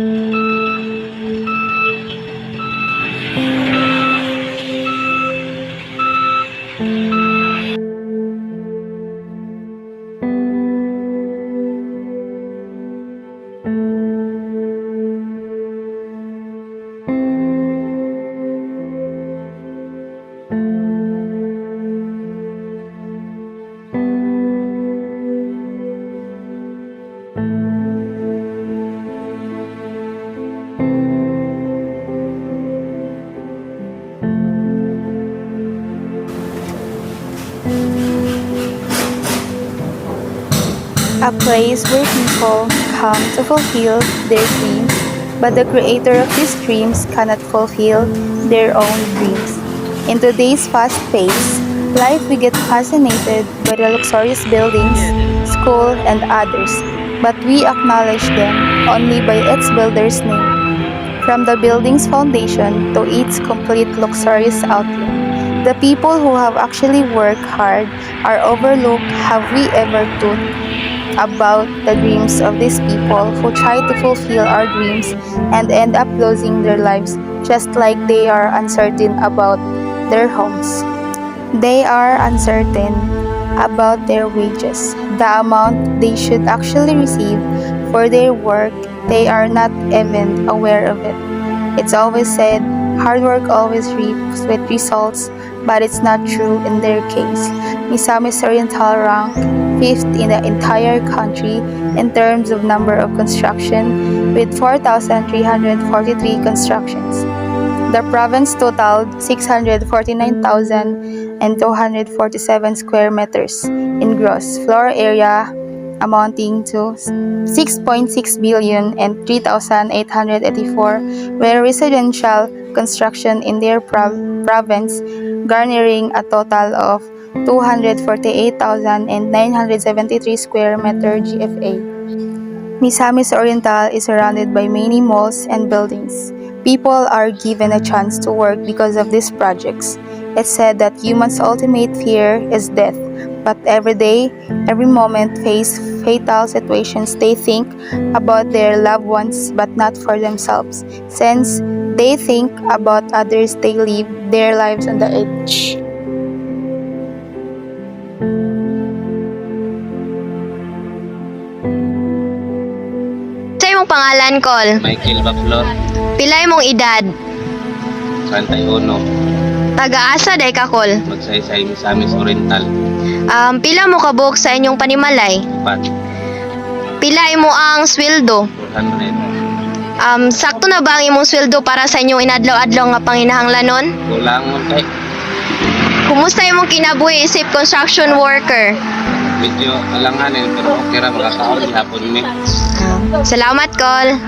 place where people come to fulfill their dreams, but the creator of these dreams cannot fulfill their own dreams. In today's fast-paced life, we get fascinated by the luxurious buildings, school, and others, but we acknowledge them only by its builder's name. From the building's foundation to its complete luxurious outlook, the people who have actually worked hard are overlooked. Have we ever thought about the dreams of these people who try to fulfill our dreams and end up losing their lives just like they are uncertain about their homes? They are uncertain about their wages, the amount they should actually receive for their work. They are not even aware of it. It's always said, hard work always reaps with results, but it's not true in their case. Misamis Oriental ranked 5th in the entire country in terms of number of construction with 4,343 constructions. The province totaled 649,247 square meters in gross floor area, amounting to 6.6 billion and 3,884 were residential construction in their province, garnering a total of 248,973 square meter GFA. Misamis Oriental is surrounded by many malls and buildings. People are given a chance to work because of these projects. It's said that humans' ultimate fear is death, but every day, every moment face fatal situations. They think about their loved ones but not for themselves. Since they think about others, they live their lives on the edge. Sa imong pangalan, Col? Michael Baclor, Pilay mong edad? 31, Taga-asa day ka, Col? magsaysay Misamis Oriental, Pila mo kabuk sa inyong panimalay? 4, Pila mo ang sweldo? 400. Sakto na ba ang imong sweldo para sa inyong inadlaw-adlaw nga panginahanglanon? Kulang mo kay, Kumusta imong kinabuhi isip construction worker? medyo alanganin pero okay ra makakaon hapon ni. Salamat, Col.